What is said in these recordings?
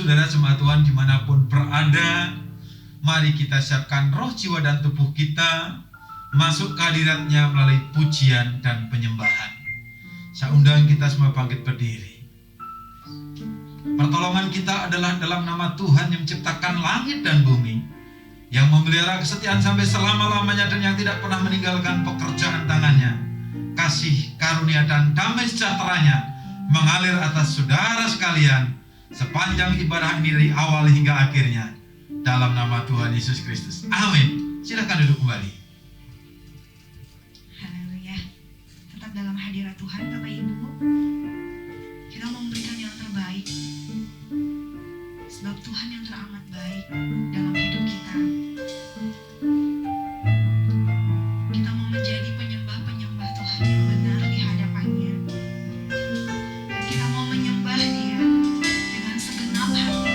saudara jemaat Tuhan dimanapun berada, mari kita siapkan roh, jiwa, dan tubuh kita masuk ke hadirat-Nya melalui pujian dan penyembahan. Saya undang kita semua bangkit berdiri. Pertolongan kita adalah dalam nama Tuhan yang menciptakan langit dan bumi, yang memelihara kesetiaan sampai selama-lamanya dan yang tidak pernah meninggalkan pekerjaan tangannya. Kasih, karunia, dan damai sejahteranya mengalir atas saudara sekalian sepanjang ibadah ini dari awal hingga akhirnya. Dalam nama Tuhan Yesus Kristus. Amin. Silakan duduk kembali. Haleluya. Tetap dalam hadirat Tuhan, Bapak Ibu. Kita mau memberikan yang terbaik. Sebab Tuhan yang teramat baik dalam hidup kita. Kita mau menjadi penyembah-penyembah Tuhan yang benar di hadapan-Nya. Dan kita mau menyembah Dia dengan segenap hati.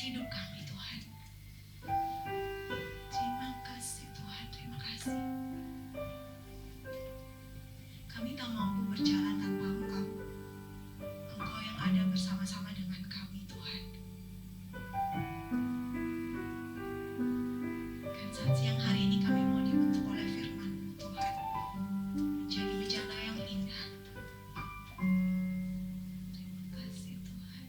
hidup kami Tuhan. Terima kasih Tuhan, terima kasih. Kami tak mampu berjalan tanpa Engkau. Engkau yang ada bersama-sama dengan kami Tuhan. Dan saat siang hari ini kami mau dibentuk oleh firman-Mu Tuhan, menjadi bejana yang indah. Terima kasih Tuhan.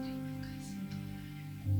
Terima kasih Tuhan.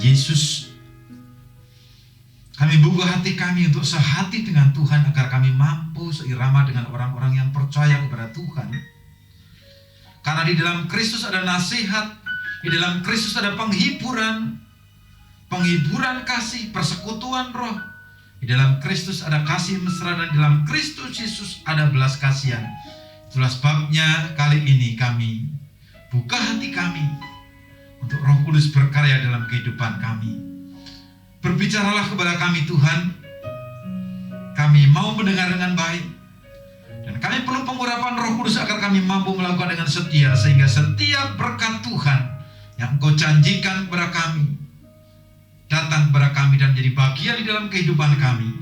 Yesus. Kami buka hati kami untuk sehati dengan Tuhan agar kami mampu seirama dengan orang-orang yang percaya kepada Tuhan. Karena di dalam Kristus ada nasihat, di dalam Kristus ada penghiburan kasih, persekutuan roh. Di dalam Kristus ada kasih mesra, dan di dalam Kristus Yesus ada belas kasihan. Itulah sebabnya kali ini kami buka hati kami untuk Roh Kudus berkarya dalam kehidupan kami. Berbicaralah kepada kami Tuhan. Kami mau mendengar dengan baik, dan kami perlu pengurapan Roh Kudus agar kami mampu melakukan dengan setia, sehingga setiap berkat Tuhan yang Engkau janjikan kepada kami datang kepada kami dan menjadi bagian di dalam kehidupan kami.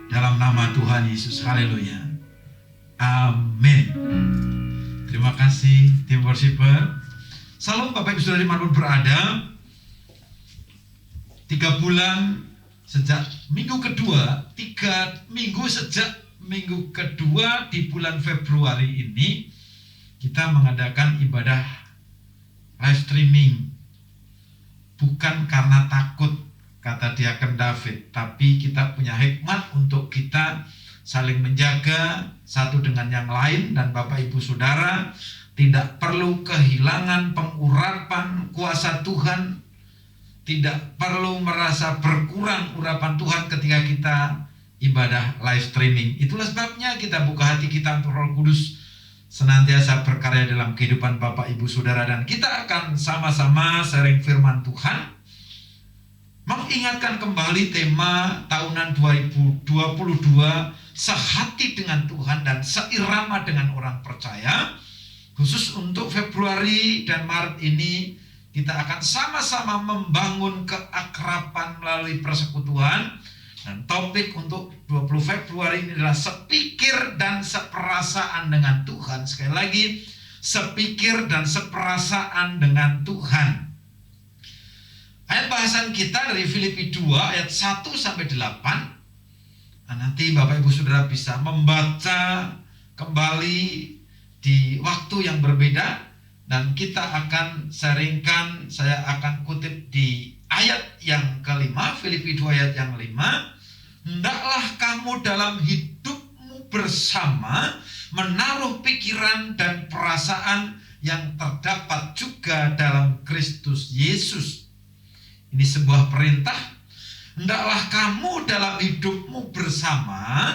Dalam nama Tuhan Yesus, haleluya, amin. Terima kasih tim worshiper. Salam Bapak Ibu Saudara dimanapun berada. 3 bulan sejak minggu kedua, 3 minggu sejak minggu kedua di bulan Februari ini, kita mengadakan ibadah live streaming. Bukan karena takut, kata Diaken David, tapi kita punya hikmat untuk kita saling menjaga satu dengan yang lain. Dan Bapak Ibu Saudara tidak perlu kehilangan pengurapan kuasa Tuhan, tidak perlu merasa berkurang urapan Tuhan ketika kita ibadah live streaming. Itulah sebabnya kita buka hati kita untuk Roh Kudus senantiasa berkarya dalam kehidupan Bapak Ibu Saudara. Dan kita akan sama-sama sharing firman Tuhan, mengingatkan kembali tema tahunan 2022, sehati dengan Tuhan dan seirama dengan orang percaya. Khusus untuk Februari dan Maret ini, kita akan sama-sama membangun keakraban melalui persekutuan. Dan topik untuk 20 Februari ini adalah sepikir dan seperasaan dengan Tuhan. Sekali lagi, sepikir dan seperasaan dengan Tuhan. Ayat bahasan kita dari Filipi 2 ayat 1-8. Nah, nanti Bapak Ibu Saudara bisa membaca kembali di waktu yang berbeda, dan kita akan sharingkan. Saya akan kutip di ayat yang kelima, Filipi 2 ayat yang 5. Hendaklah kamu dalam hidupmu bersama menaruh pikiran dan perasaan yang terdapat juga dalam Kristus Yesus. Ini sebuah perintah. Hendaklah kamu dalam hidupmu bersama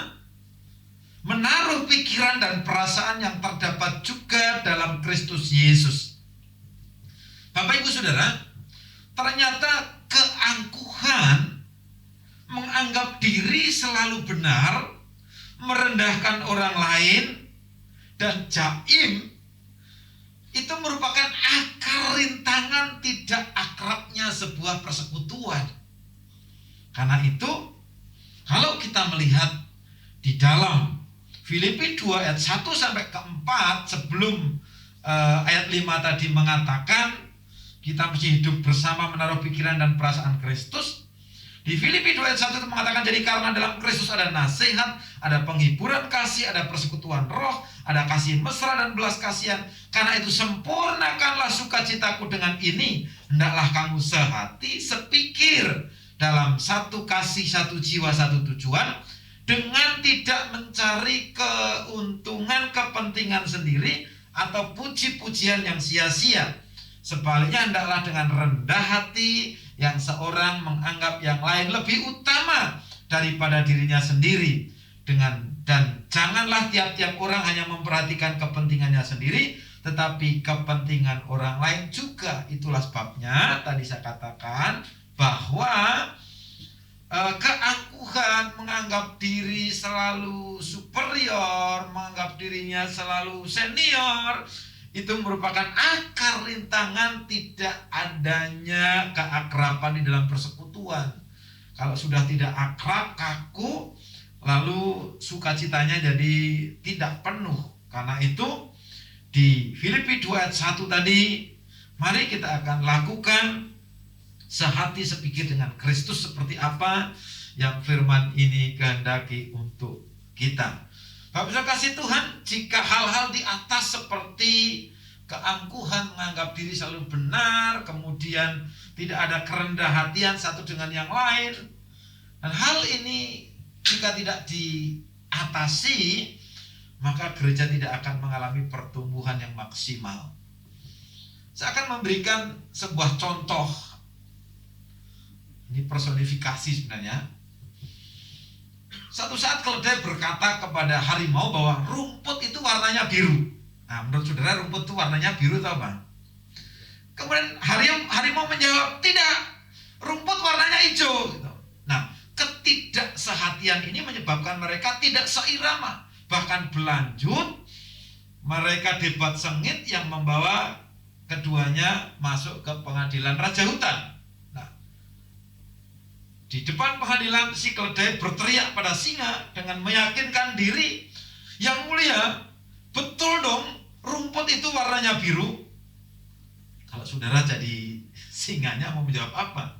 menaruh pikiran dan perasaan yang terdapat juga dalam Kristus Yesus. Bapak Ibu Saudara, ternyata keangkuhan, menganggap diri selalu benar, merendahkan orang lain, dan jaim itu merupakan akar rintangan tidak akrabnya sebuah persekutuan. Karena itu, kalau kita melihat di dalam Filipi 2 ayat 1-4, sebelum ayat 5 tadi mengatakan kita mesti hidup bersama menaruh pikiran dan perasaan Kristus. Di Filipi 2 ayat 1 itu mengatakan, jadi karena dalam Kristus ada nasihat, ada penghiburan kasih, ada persekutuan roh, ada kasih mesra dan belas kasihan. Karena itu sempurnakanlah sukacitaku dengan ini, hendaklah kamu sehati, sepikir, dalam satu kasih, satu jiwa, satu tujuan, dengan tidak mencari keuntungan, kepentingan sendiri atau puji-pujian yang sia-sia. Sebaliknya, hendaklah dengan rendah hati yang seorang menganggap yang lain lebih utama daripada dirinya sendiri. Dan janganlah tiap-tiap orang hanya memperhatikan kepentingannya sendiri, tetapi kepentingan orang lain juga. Itulah sebabnya tadi saya katakan bahwa keangkuhan, menganggap diri selalu superior, menganggap dirinya selalu senior, itu merupakan akar rintangan tidak adanya keakraban di dalam persekutuan. Kalau sudah tidak akrab, kaku, lalu sukacitanya jadi tidak penuh. Karena itu di Filipi 2 ayat 1 tadi, mari kita akan lakukan sehati sepikir dengan Kristus seperti apa yang firman ini kehendaki untuk kita. Bapak Ibu kasih Tuhan, jika hal-hal di atas seperti keangkuhan, menganggap diri selalu benar, kemudian tidak ada kerendah hatian satu dengan yang lain. Dan hal ini jika tidak diatasi, maka gereja tidak akan mengalami pertumbuhan yang maksimal. Saya akan memberikan sebuah contoh. Ini personifikasi sebenarnya. Satu saat keledai berkata kepada harimau bahwa rumput itu warnanya biru. Nah, menurut saudara rumput itu warnanya biru atau apa? Kemudian harimau menjawab, tidak, rumput warnanya hijau. Nah, ketidaksehatian ini menyebabkan mereka tidak seirama. Bahkan berlanjut, mereka debat sengit yang membawa keduanya masuk ke pengadilan Raja Hutan. Nah, di depan pengadilan si keledai berteriak pada singa dengan meyakinkan diri, yang mulia, betul dong, rumput itu warnanya biru. Kalau saudara jadi singanya mau menjawab apa?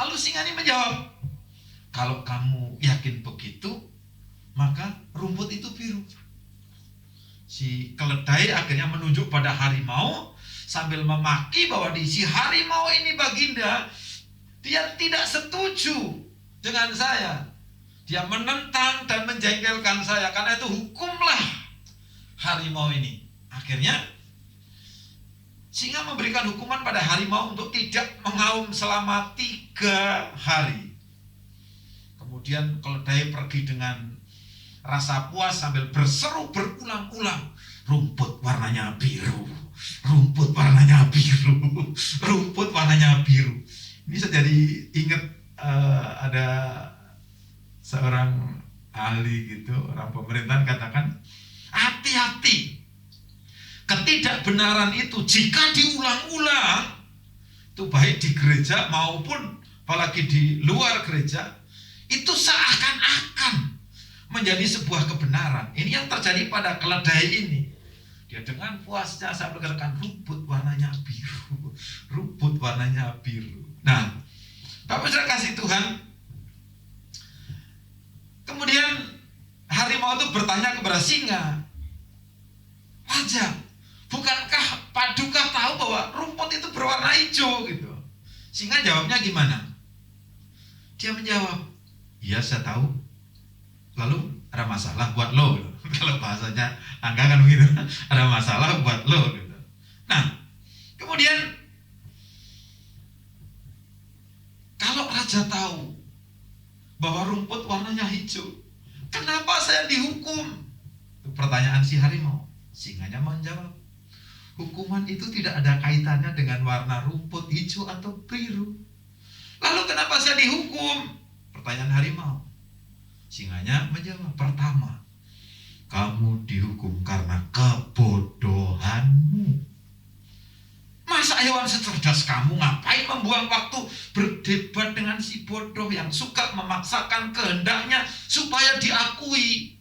Lalu singa ini menjawab, kalau kamu yakin begitu, maka rumput itu biru. Si keledai akhirnya menunjuk pada harimau sambil memaki bahwa si harimau ini baginda, dia tidak setuju dengan saya. Dia menentang dan menjengkelkan saya, karena itu hukumlah harimau ini. Akhirnya singa memberikan hukuman pada harimau untuk tidak mengaum selama 3 hari. Kemudian keledai pergi dengan rasa puas sambil berseru berulang-ulang, rumput warnanya biru, rumput warnanya biru, rumput warnanya biru. Ini saya jadi ingat ada seorang ahli gitu, orang pemerintahan katakan, hati-hati, ketidakbenaran itu jika diulang-ulang, itu baik di gereja maupun apalagi di luar gereja, itu seakan-akan menjadi sebuah kebenaran. Ini yang terjadi pada keledai ini. Dia dengan puasnya sambil berkatakan, rumput warnanya biru, rumput warnanya biru. Nah, Bapak Saudara kasih Tuhan, kemudian harimau itu bertanya kepada singa, Raja, bukankah Paduka tahu bahwa rumput itu berwarna hijau gitu? Singa jawabnya gimana? Dia menjawab, iya saya tahu. Lalu ada masalah buat lo gitu. Kalau bahasanya Angga kan begitu, ada masalah buat lo gitu. Nah, kemudian kalau raja tahu bahwa rumput warnanya hijau, kenapa saya dihukum? Itu pertanyaan si harimau. Singanya menjawab, hukuman itu tidak ada kaitannya dengan warna rumput hijau atau biru. Lalu kenapa saya dihukum? Pertanyaan harimau. Singanya menjawab, pertama, kamu dihukum karena kebodohanmu. Masa hewan secerdas kamu ngapain membuang waktu berdebat dengan si bodoh yang suka memaksakan kehendaknya supaya diakui?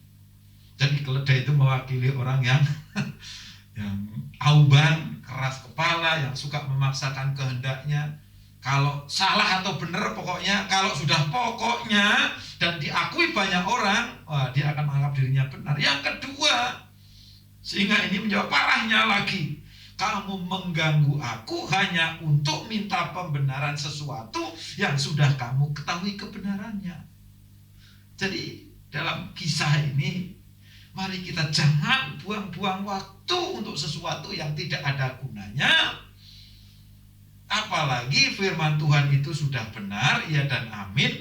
Jadi keledai itu mewakili orang yang auban, keras kepala, yang suka memaksakan kehendaknya. Kalau salah atau benar, pokoknya kalau sudah pokoknya dan diakui banyak orang, wah, dia akan menganggap dirinya benar. Yang kedua, singa ini menjawab, parahnya lagi, kamu mengganggu aku hanya untuk minta pembenaran sesuatu yang sudah kamu ketahui kebenarannya. Jadi dalam kisah ini, mari kita jangan buang-buang waktu untuk sesuatu yang tidak ada gunanya. Apalagi firman Tuhan itu sudah benar, ya dan amin.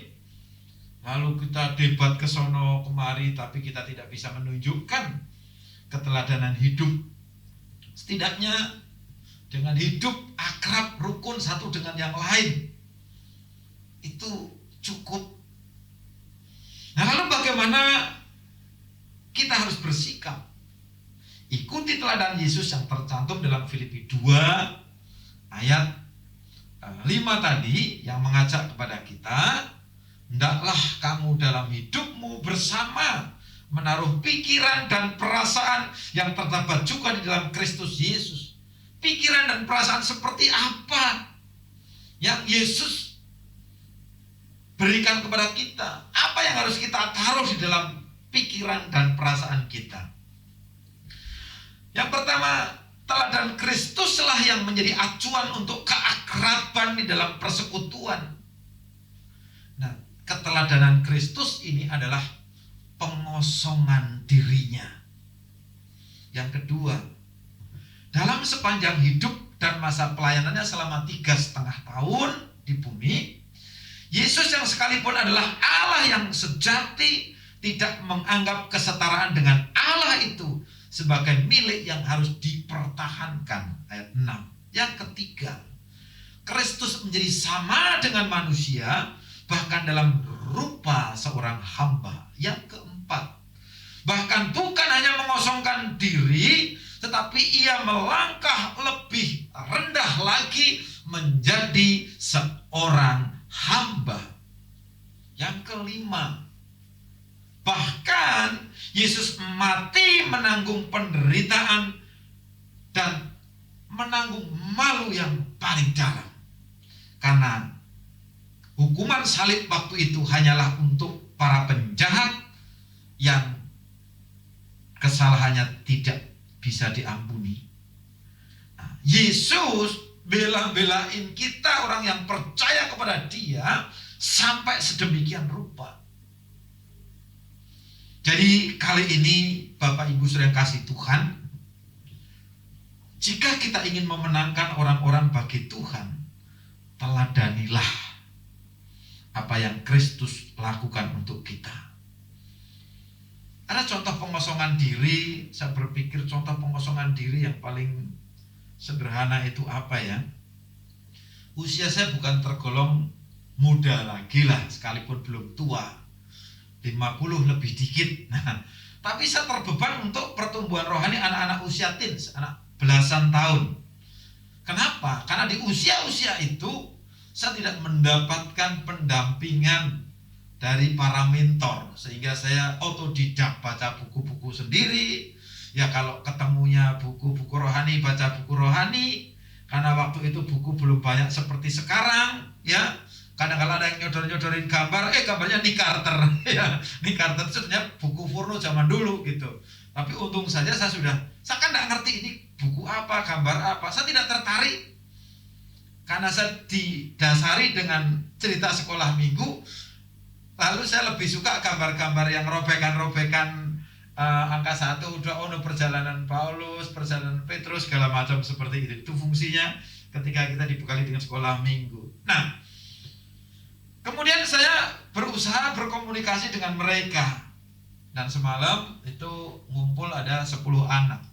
Lalu kita debat ke sono kemari, tapi kita tidak bisa menunjukkan keteladanan hidup. Setidaknya dengan hidup akrab, rukun satu dengan yang lain, itu cukup. Nah, lalu bagaimana kita harus bersikap? Ikuti teladan Yesus yang tercantum dalam Filipi 2 ayat 5 tadi, yang mengajak kepada kita, hendaklah kamu dalam hidupmu bersama menaruh pikiran dan perasaan yang terdapat juga di dalam Kristus Yesus. Pikiran dan perasaan seperti apa yang Yesus berikan kepada kita? Apa yang harus kita taruh di dalam pikiran dan perasaan kita? Yang pertama, teladan Kristuslah yang menjadi acuan untuk keakraban di dalam persekutuan. Nah, keteladanan Kristus ini adalah pengosongan dirinya. Yang kedua, dalam sepanjang hidup dan masa pelayanannya selama 3,5 tahun di bumi, Yesus yang sekalipun adalah Allah yang sejati tidak menganggap kesetaraan dengan Allah itu sebagai milik yang harus dipertahankan. Ayat 6. Yang ketiga, Kristus menjadi sama dengan manusia, bahkan dalam rupa seorang hamba. Yang keempat, bahkan bukan hanya mengosongkan diri, tetapi ia melangkah lebih rendah lagi menjadi seorang hamba. Yang kelima, bahkan Yesus mati menanggung penderitaan dan menanggung malu yang paling dalam. Karena hukuman salib waktu itu hanyalah untuk para penjahat yang kesalahannya tidak bisa diampuni. Nah, Yesus bela-belain kita orang yang percaya kepada Dia sampai sedemikian rupa. Jadi kali ini Bapak Ibu Saudara yang kasih Tuhan, jika kita ingin memenangkan orang-orang bagi Tuhan, teladanilah apa yang Kristus lakukan untuk kita. Ada contoh pengosongan diri. Saya berpikir contoh pengosongan diri yang paling sederhana itu apa ya? Usia saya bukan tergolong muda lagi lah, sekalipun belum tua, 50 lebih dikit. Nah, tapi saya terbeban untuk pertumbuhan rohani anak-anak usia teens, anak belasan tahun. Kenapa? Karena di usia-usia itu saya tidak mendapatkan pendampingan dari para mentor, sehingga saya otodidak baca buku-buku sendiri. Ya kalau ketemunya buku-buku rohani, baca buku rohani. Karena waktu itu buku belum banyak seperti sekarang, ya. Kadang-kadang ada yang nyodor-nyodorin gambar, gambarnya Nick Carter, ya. Nick Carter itu sebenarnya buku Furno zaman dulu gitu. Tapi untung saja saya kan nggak ngerti ini buku apa, gambar apa. Saya tidak tertarik karena saya didasari dengan cerita sekolah minggu. Lalu saya lebih suka gambar-gambar yang robekan-robekan angka 1, 2, perjalanan Paulus, perjalanan Petrus, segala macam seperti itu. Itu fungsinya ketika kita dibekali dengan sekolah minggu. Nah, kemudian saya berusaha berkomunikasi dengan mereka. Dan semalam itu ngumpul ada 10 anak.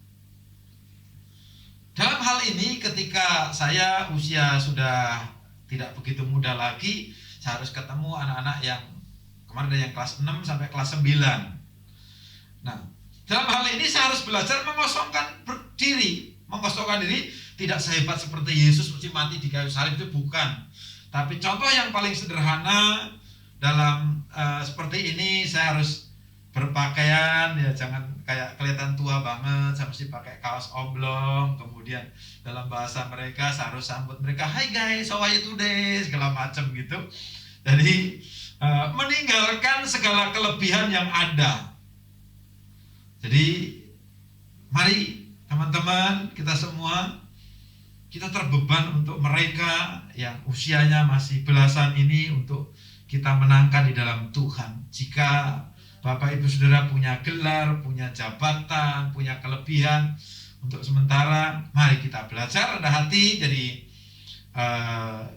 Dalam hal ini ketika saya usia sudah tidak begitu muda lagi, saya harus ketemu anak-anak yang kemarin ada yang kelas 6 sampai kelas 9. Nah, dalam hal ini saya harus belajar mengosongkan diri. Mengosongkan diri tidak sehebat seperti Yesus mesti mati di kayu salib, itu bukan. Tapi contoh yang paling sederhana dalam seperti ini, saya harus berpakaian, ya jangan kayak kelihatan tua banget, saya mesti pakai kaos oblong. Kemudian dalam bahasa mereka saya harus sambut mereka, "Hai guys, how are you today?" segala macam gitu. Jadi meninggalkan segala kelebihan yang ada. Jadi mari teman-teman, kita semua, kita terbeban untuk mereka yang usianya masih belasan ini, untuk kita menangkan di dalam Tuhan. Jika Bapak Ibu Saudara punya gelar, punya jabatan, punya kelebihan, untuk sementara mari kita belajar rendah hati. Jadi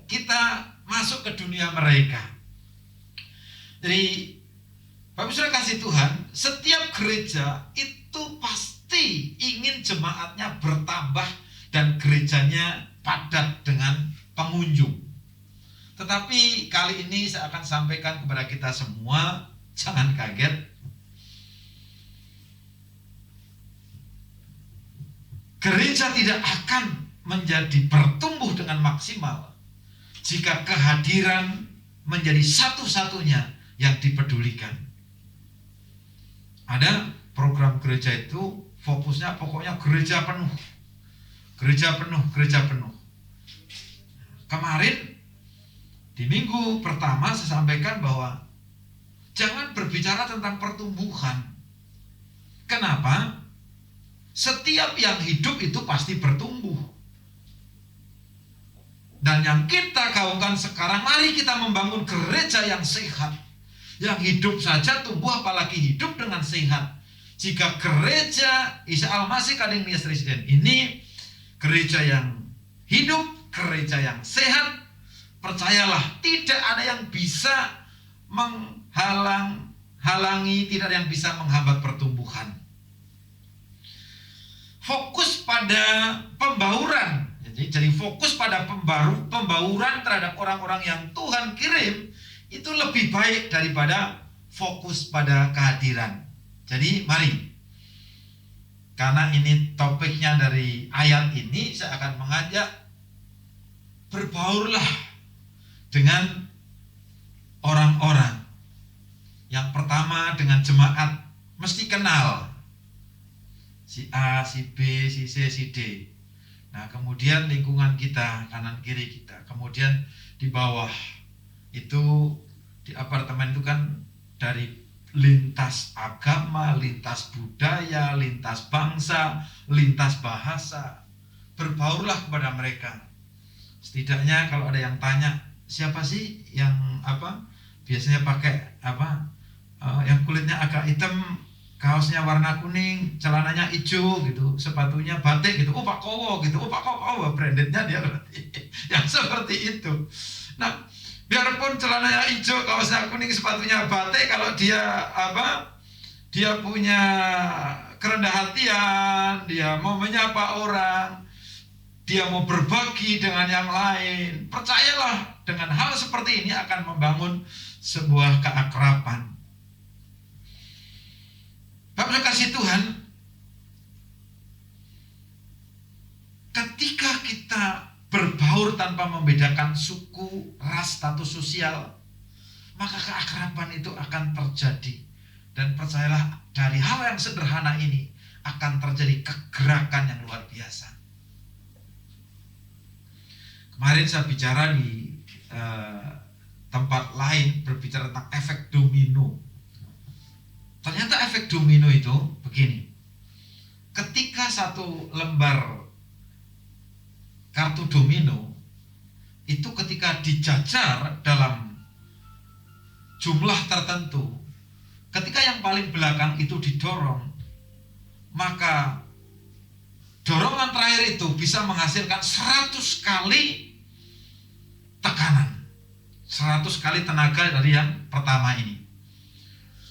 kita masuk ke dunia mereka. Jadi Bapak Ibu Saudara kasih Tuhan, setiap gereja itu pasti ingin jemaatnya bertambah dan gerejanya padat dengan pengunjung. Tetapi kali ini saya akan sampaikan kepada kita semua, jangan kaget. Gereja tidak akan menjadi bertumbuh dengan maksimal jika kehadiran menjadi satu-satunya yang dipedulikan. Ada program gereja itu fokusnya pokoknya gereja penuh. Gereja penuh, gereja penuh. Kemarin di minggu pertama saya sampaikan bahwa jangan berbicara tentang pertumbuhan. Kenapa? Setiap yang hidup itu pasti bertumbuh. Dan yang kita gaungkan sekarang, mari kita membangun gereja yang sehat. Yang hidup saja tumbuh, apalagi hidup dengan sehat. Jika gereja Isa Almasih Kading Nias Residen ini gereja yang hidup, gereja yang sehat, percayalah tidak ada yang bisa menghalangi, tidak ada yang bisa menghambat pertumbuhan. Fokus pada pembauran. Jadi fokus pada pembauran terhadap orang-orang yang Tuhan kirim itu lebih baik daripada fokus pada kehadiran. Jadi mari, karena ini topiknya dari ayat ini, saya akan mengajak berbaurlah dengan orang-orang. Yang pertama dengan jemaat, mesti kenal si A, si B, si C, si D. Nah, kemudian lingkungan kita, kanan kiri kita. Kemudian di bawah itu, di apartemen itu kan dari lintas agama, lintas budaya, lintas bangsa, lintas bahasa. Berbaurlah kepada mereka. Setidaknya kalau ada yang tanya, siapa sih yang biasanya pakai yang kulitnya agak hitam, kaosnya warna kuning, celananya hijau gitu, sepatunya batik gitu, Pak Kowo gitu, Pak Kowo brandednya dia berarti yang seperti itu. Nah, biarpun celananya hijau, kaosnya kuning, sepatunya batik, kalau dia dia punya kerendah hatian, dia mau menyapa orang, dia mau berbagi dengan yang lain, percayalah dengan hal seperti ini akan membangun sebuah keakraban. Bapak kasih Tuhan, ketika kita berbaur tanpa membedakan suku, ras, status sosial, maka keakraban itu akan terjadi. Dan percayalah, dari hal yang sederhana ini akan terjadi kegerakan yang luar biasa. Kemarin saya bicara di tempat lain, berbicara tentang efek domino. Ternyata efek domino itu begini. Ketika satu lembar kartu domino itu ketika dijajar dalam jumlah tertentu, ketika yang paling belakang itu didorong, maka dorongan terakhir itu bisa menghasilkan 100 kali tekanan, 100 kali tenaga dari yang pertama ini.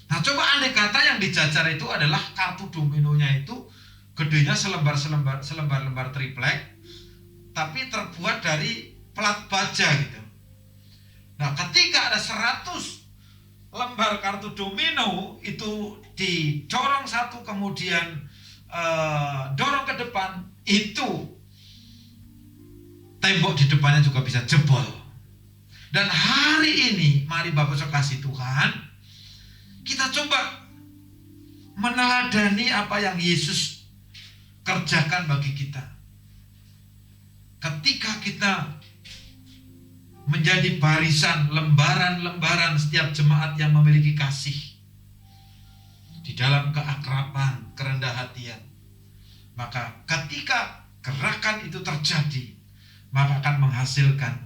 Nah, coba andai kata yang dijajar itu adalah kartu dominonya itu gedenya selembar-lembar triplek, tapi terbuat dari plat baja gitu. Nah, ketika ada 100 lembar kartu domino itu didorong satu, kemudian dorong ke depan, itu tembok di depannya juga bisa jebol. Dan hari ini, mari Bapak kasih Tuhan, kita coba meneladani apa yang Yesus kerjakan bagi kita. Ketika kita menjadi barisan, lembaran-lembaran setiap jemaat yang memiliki kasih di dalam keakraban, kerendah hatian, maka ketika gerakan itu terjadi, maka akan menghasilkan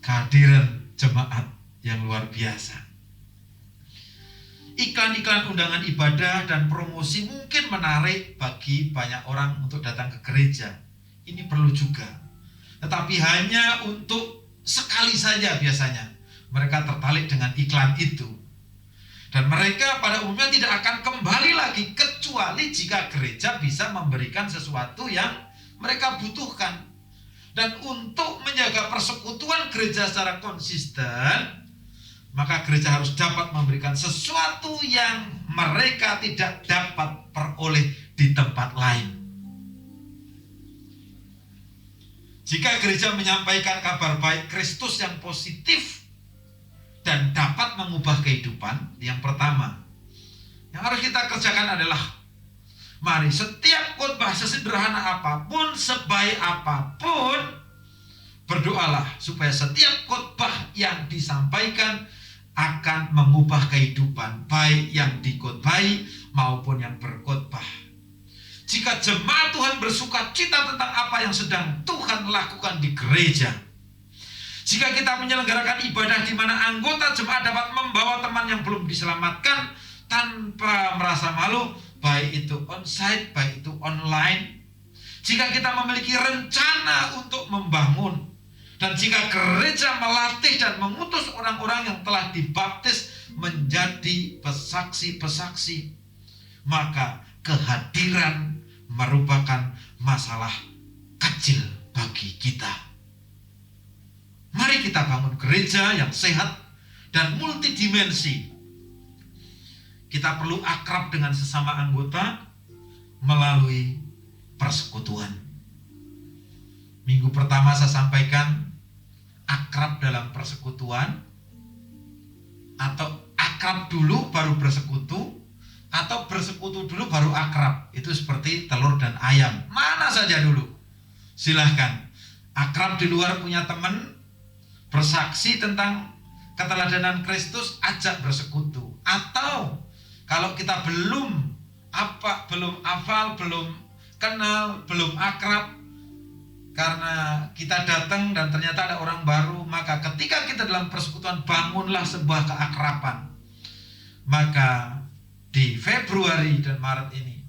kehadiran jemaat yang luar biasa. Iklan-iklan undangan ibadah dan promosi mungkin menarik bagi banyak orang untuk datang ke gereja. Ini perlu juga. Tetapi hanya untuk sekali saja biasanya. Mereka tertarik dengan iklan itu. Dan mereka pada umumnya tidak akan kembali lagi kecuali jika gereja bisa memberikan sesuatu yang mereka butuhkan. Dan untuk menjaga persekutuan gereja secara konsisten, maka gereja harus dapat memberikan sesuatu yang mereka tidak dapat peroleh di tempat lain. Jika gereja menyampaikan kabar baik Kristus yang positif dan dapat mengubah kehidupan, yang pertama yang harus kita kerjakan adalah, mari setiap khotbah sesederhana apapun, sebaik apapun, berdoalah supaya setiap khotbah yang disampaikan akan mengubah kehidupan, baik yang dikhotbahi maupun yang berkhotbah. Jika jemaat Tuhan bersuka cita tentang apa yang sedang Tuhan lakukan di gereja, jika kita menyelenggarakan ibadah di mana anggota jemaat dapat membawa teman yang belum diselamatkan tanpa merasa malu, baik itu onsite, baik itu online, jika kita memiliki rencana untuk membangun, dan jika gereja melatih dan mengutus orang-orang yang telah dibaptis menjadi pesaksi-pesaksi, maka kehadiran merupakan masalah kecil bagi kita. Mari kita bangun gereja yang sehat dan multidimensi. Kita perlu akrab dengan sesama anggota melalui persekutuan. Minggu pertama saya sampaikan akrab dalam persekutuan, atau akrab dulu baru bersekutu, atau bersekutu dulu baru akrab. Itu seperti telur dan ayam, mana saja dulu silahkan. Akrab di luar punya teman, bersaksi tentang keteladanan Kristus, ajak bersekutu. Atau kalau kita belum hafal, belum kenal, belum akrab, karena kita datang dan ternyata ada orang baru, maka ketika kita dalam persekutuan, bangunlah sebuah keakraban. Maka di Februari dan Maret ini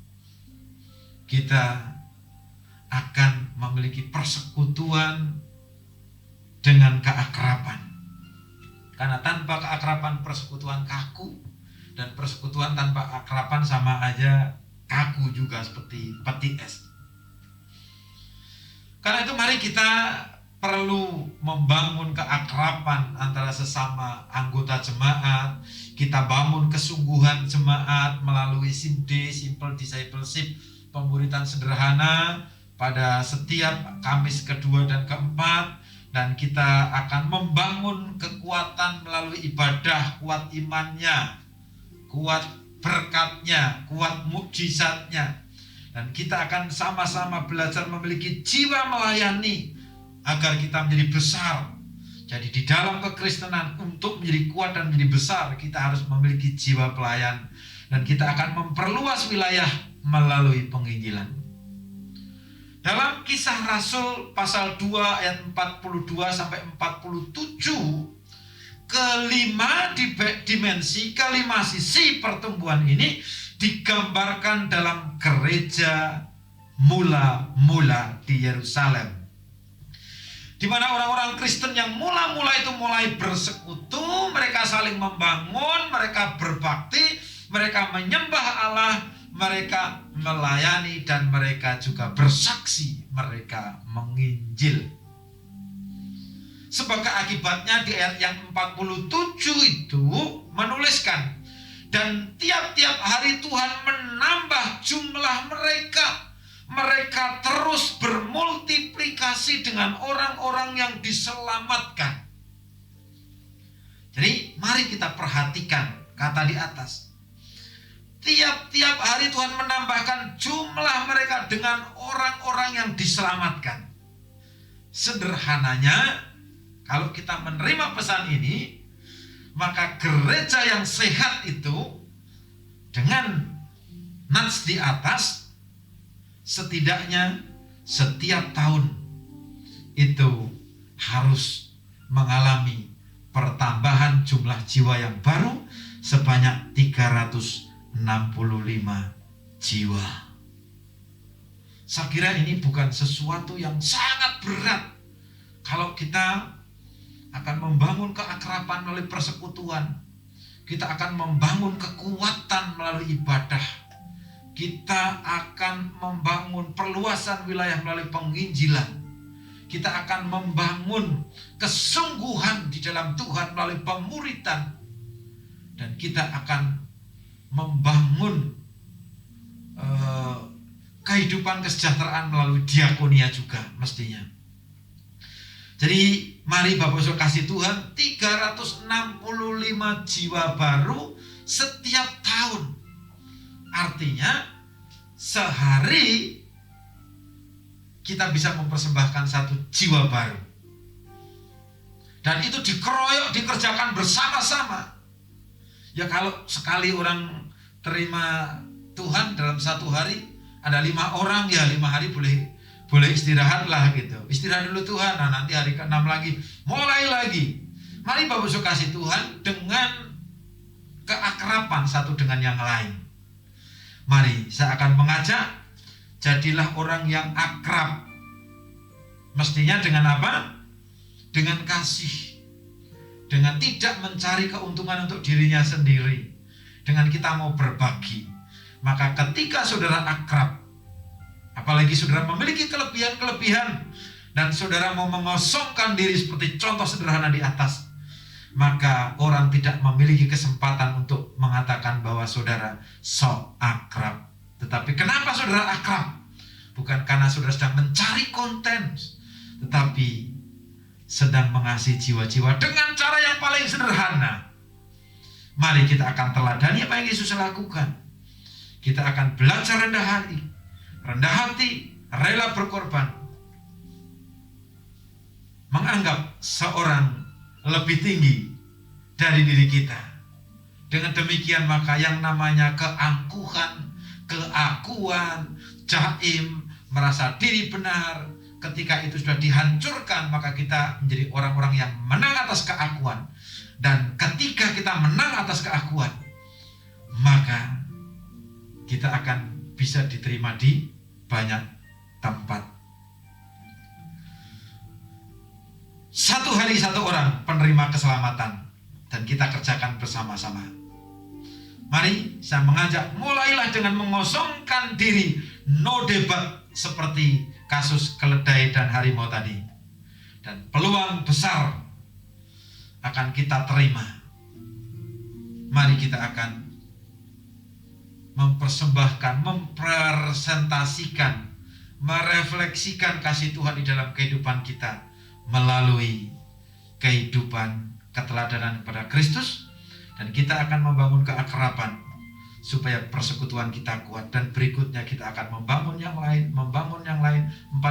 kita akan memiliki persekutuan dengan keakraban. Karena tanpa keakraban persekutuan kaku, dan persekutuan tanpa akraban sama aja kaku juga, seperti peti es. Karena itu mari kita perlu membangun keakraban antara sesama anggota jemaat. Kita bangun kesungguhan jemaat melalui SIMD, Simple Discipleship, pemuritan sederhana pada setiap Kamis kedua dan keempat. Dan kita akan membangun kekuatan melalui ibadah, kuat imannya, kuat berkatnya, kuat mukjizatnya. Dan kita akan sama-sama belajar memiliki jiwa melayani agar kita menjadi besar. Jadi di dalam kekristenan, untuk menjadi kuat dan menjadi besar, kita harus memiliki jiwa pelayan. Dan kita akan memperluas wilayah melalui penginjilan. Dalam Kisah Rasul pasal 2 ayat 42 sampai 47, kelima dimensi, kelima sisi pertumbuhan ini digambarkan dalam gereja mula-mula di Yerusalem, di mana orang-orang Kristen yang mula-mula itu mulai bersekutu, mereka saling membangun, mereka berbakti, mereka menyembah Allah, mereka melayani, dan mereka juga bersaksi, mereka menginjil. Sebagai akibatnya di ayat yang 47 itu menuliskan, dan tiap-tiap hari Tuhan menambah jumlah mereka. Mereka terus bermultiplikasi dengan orang-orang yang diselamatkan. Jadi mari kita perhatikan kata di atas. Tiap-tiap hari Tuhan menambahkan jumlah mereka dengan orang-orang yang diselamatkan. Sederhananya, kalau kita menerima pesan ini, maka gereja yang sehat itu dengan nats di atas, setidaknya setiap tahun itu harus mengalami pertambahan jumlah jiwa yang baru sebanyak 365 jiwa. Saya kira ini bukan sesuatu yang sangat berat kalau kita akan membangun keakraban melalui persekutuan. Kita akan membangun kekuatan melalui ibadah. Kita akan membangun perluasan wilayah melalui penginjilan. Kita akan membangun kesungguhan di dalam Tuhan melalui pemuritan. Dan kita akan membangun kehidupan kesejahteraan melalui diakonia juga mestinya. Jadi mari Bapak Ibu kasih Tuhan, 365 jiwa baru setiap tahun. Artinya sehari kita bisa mempersembahkan 1 jiwa baru. Dan itu dikeroyok, dikerjakan bersama-sama. Ya kalau sekali orang terima Tuhan dalam satu hari, ada 5 orang, ya 5 hari boleh istirahat lah gitu. Istirahat dulu Tuhan, nah nanti hari ke-6 lagi, mulai lagi. Mari Bapak Ibu kasih Tuhan dengan keakraban satu dengan yang lain. Mari saya akan mengajak, jadilah orang yang akrab. Mestinya dengan apa? Dengan kasih. Dengan tidak mencari keuntungan untuk dirinya sendiri. Dengan kita mau berbagi. Maka ketika saudara akrab, apalagi saudara memiliki kelebihan-kelebihan, dan saudara mau mengosongkan diri seperti contoh sederhana di atas, maka orang tidak memiliki kesempatan untuk mengatakan bahwa saudara sok akrab. Tetapi kenapa saudara akrab? Bukan karena saudara sedang mencari konten, tetapi sedang mengasihi jiwa-jiwa dengan cara yang paling sederhana. Mari kita akan teladani apa yang Yesus lakukan. Kita akan belajar rendah hati, rela berkorban, menganggap seorang lebih tinggi dari diri kita. Dengan demikian maka yang namanya keangkuhan, keakuan, jaim, merasa diri benar, ketika itu sudah dihancurkan, maka kita menjadi orang-orang yang menang atas keakuan. Dan ketika kita menang atas keakuan, maka kita akan bisa diterima di banyak tempat. Satu hari satu orang penerima keselamatan, dan kita kerjakan bersama-sama. Mari saya mengajak, mulailah dengan mengosongkan diri, no debat seperti kasus keledai dan harimau tadi. Dan peluang besar akan kita terima. Mari kita akan mempersembahkan, mempresentasikan, merefleksikan kasih Tuhan di dalam kehidupan kita melalui kehidupan keteladanan kepada Kristus, dan kita akan membangun keakraban supaya persekutuan kita kuat, dan berikutnya kita akan membangun yang lain, 4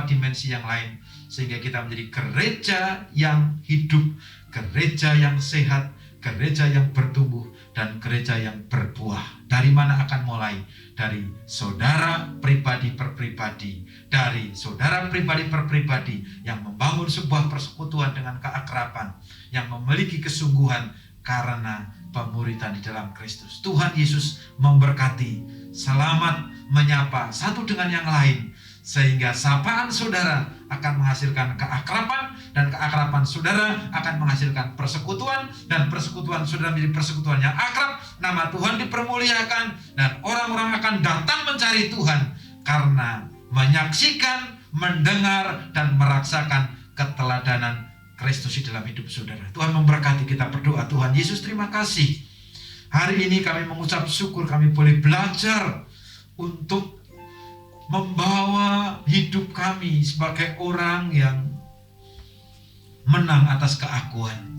dimensi yang lain, sehingga kita menjadi gereja yang hidup, gereja yang sehat, gereja yang bertumbuh, dan gereja yang berbuah. Dari mana akan mulai? Dari saudara pribadi per pribadi, dari saudara pribadi per pribadi yang membangun sebuah persekutuan dengan keakraban, yang memiliki kesungguhan karena pemuritan di dalam Kristus. Tuhan Yesus memberkati. Selamat menyapa satu dengan yang lain, sehingga sapaan saudara akan menghasilkan keakraban, dan keakraban saudara akan menghasilkan persekutuan, dan persekutuan saudara menjadi persekutuan yang akrab. Nama Tuhan dipermuliakan, dan orang-orang akan datang mencari Tuhan karena menyaksikan, mendengar, dan merasakan keteladanan Kristus di dalam hidup saudara. Tuhan memberkati. Kita berdoa. Tuhan Yesus, terima kasih. Hari ini kami mengucap syukur kami boleh belajar untuk membawa hidup kami sebagai orang yang menang atas keakuan.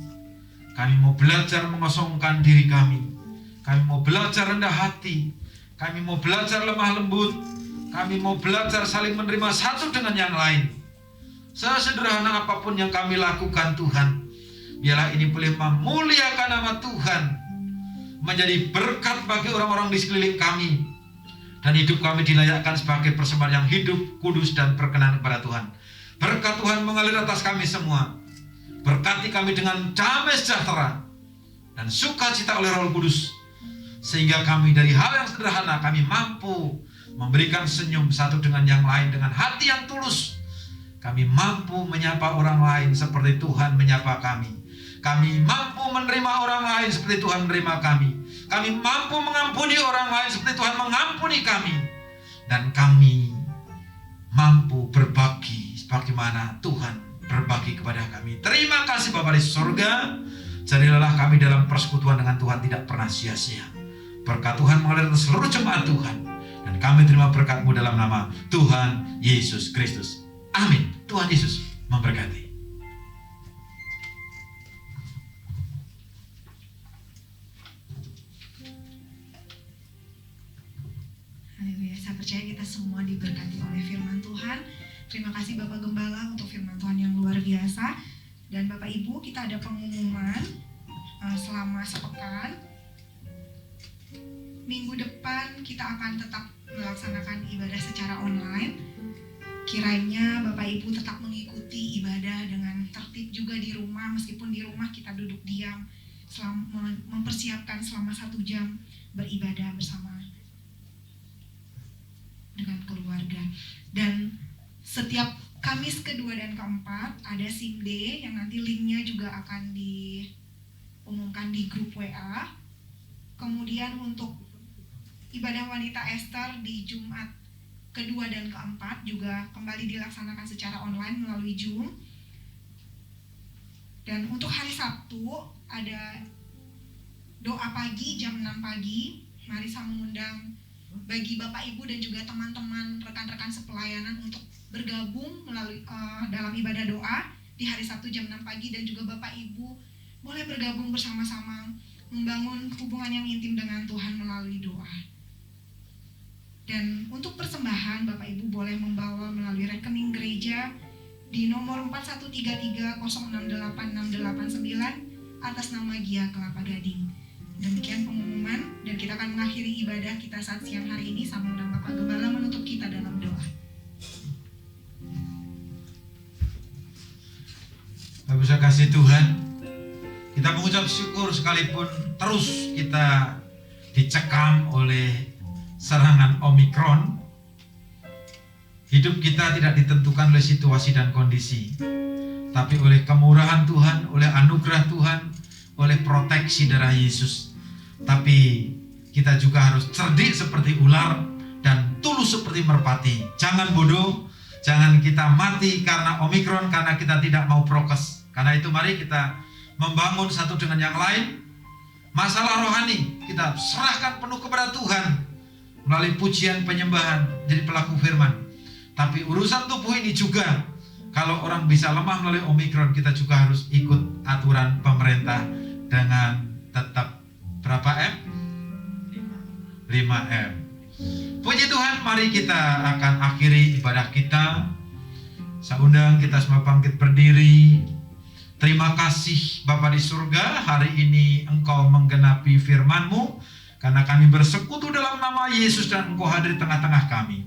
Kami mau belajar mengosongkan diri kami. Kami mau belajar rendah hati. Kami mau belajar lemah lembut. Kami mau belajar saling menerima satu dengan yang lain. Sesederhana apapun yang kami lakukan Tuhan, biarlah ini boleh memuliakan nama Tuhan, menjadi berkat bagi orang-orang di sekeliling kami, dan hidup kami dilayakkan sebagai persembahan yang hidup, kudus, dan berkenan kepada Tuhan. Berkat Tuhan mengalir atas kami semua. Berkati kami dengan damai sejahtera dan sukacita oleh Roh Kudus, sehingga kami dari hal yang sederhana kami mampu memberikan senyum satu dengan yang lain dengan hati yang tulus. Kami mampu menyapa orang lain seperti Tuhan menyapa kami. Kami mampu menerima orang lain seperti Tuhan menerima kami. Kami mampu mengampuni orang lain seperti Tuhan mengampuni kami. Dan kami mampu berbagi sebagaimana Tuhan berbagi kepada kami. Terima kasih Bapa di surga. Jadilah kami dalam persekutuan dengan Tuhan tidak pernah sia-sia. Berkat Tuhan mengalir atas seluruh jemaat Tuhan. Dan kami terima berkat-Mu dalam nama Tuhan Yesus Kristus. Amin. Tuhan Yesus memberkati. Haleluya. Saya percaya kita semua diberkati oleh firman Tuhan. Terima kasih Bapak Gembala untuk firman Tuhan yang luar biasa. Dan Bapak Ibu, kita ada pengumuman selama sepekan. minggu depan kita akan tetap melaksanakan ibadah secara online. Kiranya Bapak Ibu tetap mengikuti ibadah dengan tertib juga di rumah, meskipun di rumah kita duduk diam, mempersiapkan selama 1 jam beribadah bersama dengan keluarga. Dan setiap Kamis kedua dan keempat ada SIM Day yang nanti linknya juga akan diumumkan di grup WA. Kemudian untuk ibadah wanita Ester di Jumat kedua dan keempat juga kembali dilaksanakan secara online melalui Zoom. Dan untuk hari Sabtu ada doa pagi jam 6 pagi. Mari saya mengundang bagi Bapak Ibu dan juga teman-teman rekan-rekan sepelayanan untuk bergabung melalui dalam ibadah doa di hari Sabtu jam 6 pagi, dan juga Bapak Ibu boleh bergabung bersama-sama membangun hubungan yang intim dengan Tuhan melalui doa. Dan untuk persembahan Bapak Ibu boleh membawa melalui rekening gereja di nomor 4133068689 atas nama Gia Kelapa Gading. Demikian pengumuman, dan kita akan mengakhiri ibadah kita saat siang hari ini. Saya mengundang Bapak Gembala menutup kita dalam doa. Bapak bisa kasih Tuhan, kita mengucap syukur sekalipun terus kita dicekam oleh serangan Omikron. Hidup kita tidak ditentukan oleh situasi dan kondisi, tapi oleh kemurahan Tuhan, oleh anugerah Tuhan, oleh proteksi darah Yesus. Tapi kita juga harus cerdik seperti ular dan tulus seperti merpati. Jangan bodoh, jangan kita mati karena Omikron, karena kita tidak mau prokes. Karena itu mari kita membangun satu dengan yang lain. Masalah rohani kita serahkan penuh kepada Tuhan melalui pujian penyembahan, jadi pelaku firman. Tapi urusan tubuh ini juga, kalau orang bisa lemah melalui Omikron, kita juga harus ikut aturan pemerintah dengan tetap berapa M? 5M. Puji Tuhan, mari kita akan akhiri ibadah kita. Saya undang kita semua bangkit berdiri. Terima kasih Bapa di surga, hari ini Engkau menggenapi firman-Mu, karena kami bersekutu dalam nama Yesus dan Engkau hadir di tengah-tengah kami.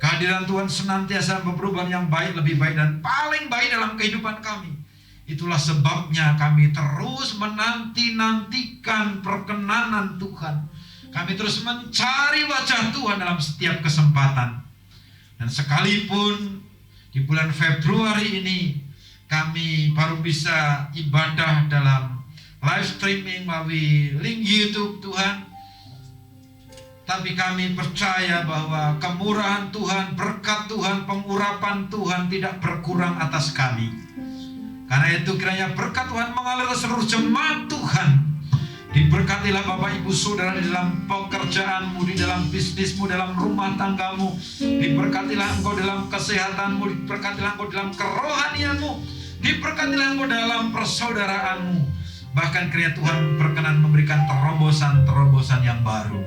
Kehadiran Tuhan senantiasa berperubahan yang baik, lebih baik dan paling baik dalam kehidupan kami. Itulah sebabnya kami terus menanti-nantikan perkenanan Tuhan. Kami terus mencari wajah Tuhan dalam setiap kesempatan. Dan sekalipun di bulan Februari ini kami baru bisa ibadah dalam live streaming melalui link YouTube Tuhan, tapi kami percaya bahwa kemurahan Tuhan, berkat Tuhan, pengurapan Tuhan tidak berkurang atas kami. Karena itu kiranya berkat Tuhan mengalir ke seluruh jemaat Tuhan. Diberkatilah Bapak Ibu Saudara di dalam pekerjaanmu, di dalam bisnismu, dalam rumah tanggamu. Diberkatilah engkau dalam kesehatanmu, diberkatilah engkau dalam kerohanianmu, diberkatilah engkau dalam persaudaraanmu. Bahkan kiranya Tuhan berkenan memberikan terobosan-terobosan yang baru.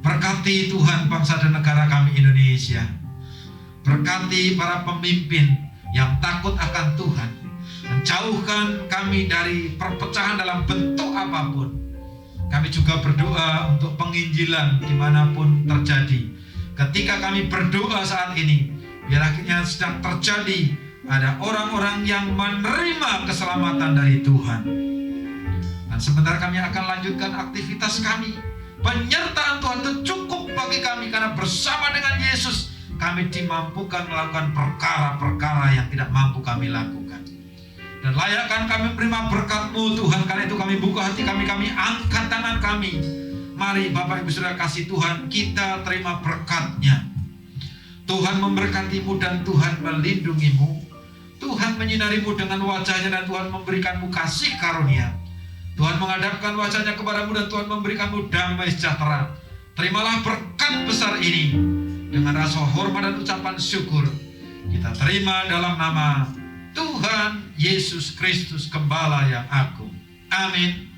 Berkati Tuhan bangsa dan negara kami Indonesia. Berkati para pemimpin yang takut akan Tuhan. Menjauhkan kami dari perpecahan dalam bentuk apapun. Kami juga berdoa untuk penginjilan dimanapun terjadi. Ketika kami berdoa saat ini, biar akhirnya sedang terjadi, ada orang-orang yang menerima keselamatan dari Tuhan. Dan sebentar kami akan lanjutkan aktivitas kami. Penyertaan Tuhan itu cukup bagi kami, karena bersama dengan Yesus kami dimampukan melakukan perkara-perkara yang tidak mampu kami lakukan. Dan layakkan kami menerima berkat-Mu Tuhan. Karena itu kami buka hati kami angkat tangan kami. Mari Bapak Ibu Saudara kasih Tuhan, kita terima berkat-Nya. Tuhan memberkati-Mu dan Tuhan melindungi-Mu. Tuhan menyinari-Mu dengan wajah-Nya dan Tuhan memberikan-Mu kasih karunia. Tuhan menghadapkan wajah-Nya kepadamu dan Tuhan memberikan-Mu damai sejahtera. Terimalah berkat besar ini dengan rasa hormat dan ucapan syukur. Kita terima dalam nama Tuhan Yesus Kristus, Gembala yang agung. Amin.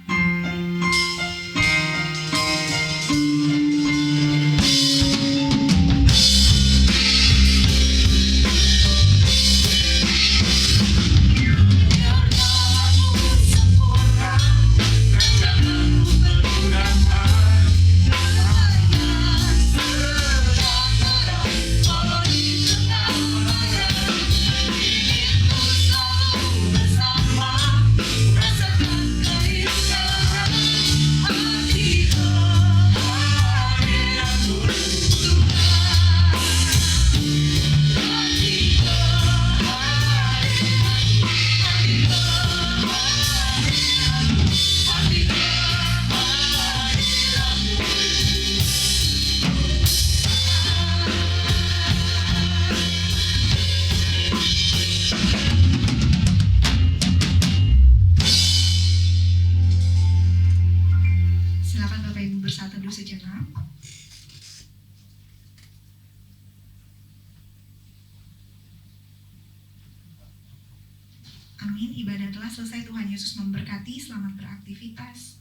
Amin. Ibadah telah selesai. Tuhan Yesus memberkati. Selamat beraktivitas.